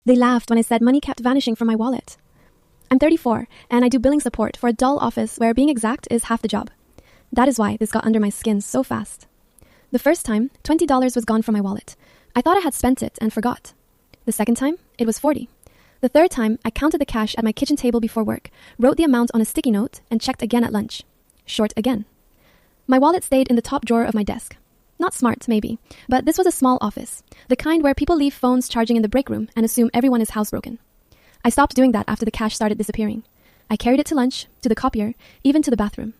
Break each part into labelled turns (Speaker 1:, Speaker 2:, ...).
Speaker 1: They laughed when I said money kept vanishing from my wallet. I'm 34, and I do billing support for a dull office where being exact is half the job. That is why this got under my skin so fast. The first time, $20 was gone from my wallet. I thought I had spent it and forgot. The second time, it was $40. The third time, I counted the cash at my kitchen table before work, wrote the amount on a sticky note, and checked again at lunch. Short again. My wallet stayed in the top drawer of my desk. Not smart, maybe, but this was a small office, the kind where people leave phones charging in the break room and assume everyone is housebroken. I stopped doing that after the cash started disappearing. I carried it to lunch, to the copier, even to the bathroom.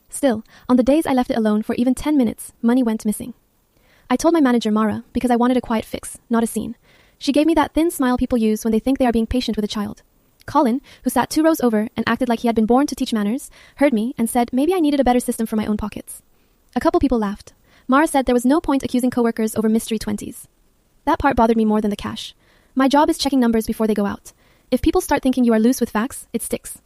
Speaker 1: Still, on the days I left it alone for even 10 minutes, money went missing. I told my manager, Mara, because I wanted a quiet fix, not a scene. She gave me that thin smile people use when they think they are being patient with a child. Colin, who sat 2 rows over and acted like he had been born to teach manners, heard me and said maybe I needed a better system for my own pockets. A couple people laughed. Mara said there was no point accusing coworkers over mystery 20s. That part bothered me more than the cash. My job is checking numbers before they go out. If people start thinking you are loose with facts, it sticks.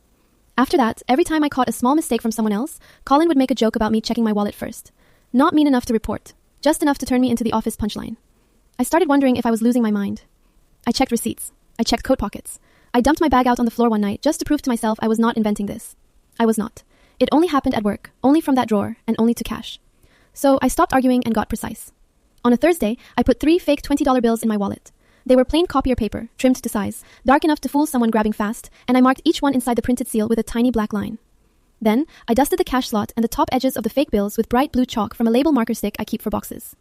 Speaker 1: After that, every time I caught a small mistake from someone else, Colin would make a joke about me checking my wallet first. Not mean enough to report, just enough to turn me into the office punchline. I started wondering if I was losing my mind. I checked receipts. I checked coat pockets. I dumped my bag out on the floor one night just to prove to myself I was not inventing this. I was not. It only happened at work, only from that drawer, and only to cash. So I stopped arguing and got precise. On a Thursday, I put 3 fake $20 bills in my wallet. They were plain copier paper, trimmed to size, dark enough to fool someone grabbing fast, and I marked each one inside the printed seal with a tiny black line. Then, I dusted the cash slot and the top edges of the fake bills with bright blue chalk from a label marker stick I keep for boxes.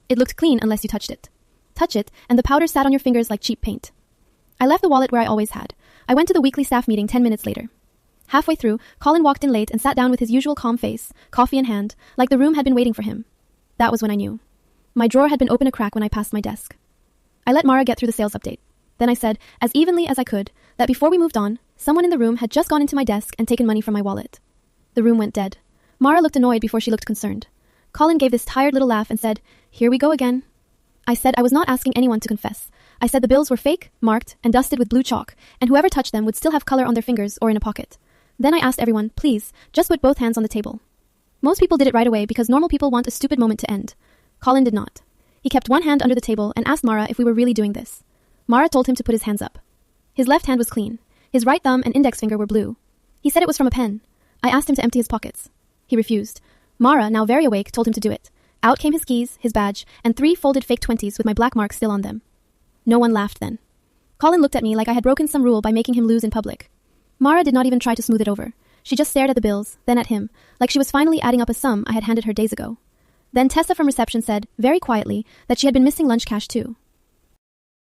Speaker 1: It looked clean unless you touched it. Touch it, and the powder sat on your fingers like cheap paint. I left the wallet where I always had. I went to the weekly staff meeting 10 minutes later. Halfway through, Colin walked in late and sat down with his usual calm face, coffee in hand, like the room had been waiting for him. That was when I knew. My drawer had been open a crack when I passed my desk. I let Mara get through the sales update. Then I said, as evenly as I could, that before we moved on, someone in the room had just gone into my desk and taken money from my wallet. The room went dead. Mara looked annoyed before she looked concerned. Colin gave this tired little laugh and said, "Here we go again." I said I was not asking anyone to confess. I said the bills were fake, marked, and dusted with blue chalk, and whoever touched them would still have color on their fingers or in a pocket. Then I asked everyone, please, just put both hands on the table. Most people did it right away because normal people want a stupid moment to end. Colin did not. He kept one hand under the table and asked Mara if we were really doing this. Mara told him to put his hands up. His left hand was clean. His right thumb and index finger were blue. He said it was from a pen. I asked him to empty his pockets. He refused. Mara, now very awake, told him to do it. Out came his keys, his badge, and 3 folded fake 20s with my black mark still on them. No one laughed then. Colin looked at me like I had broken some rule by making him lose in public. Mara did not even try to smooth it over. She just stared at the bills, then at him, like she was finally adding up a sum I had handed her days ago. Then Tessa from reception said, very quietly, that she had been missing lunch cash too.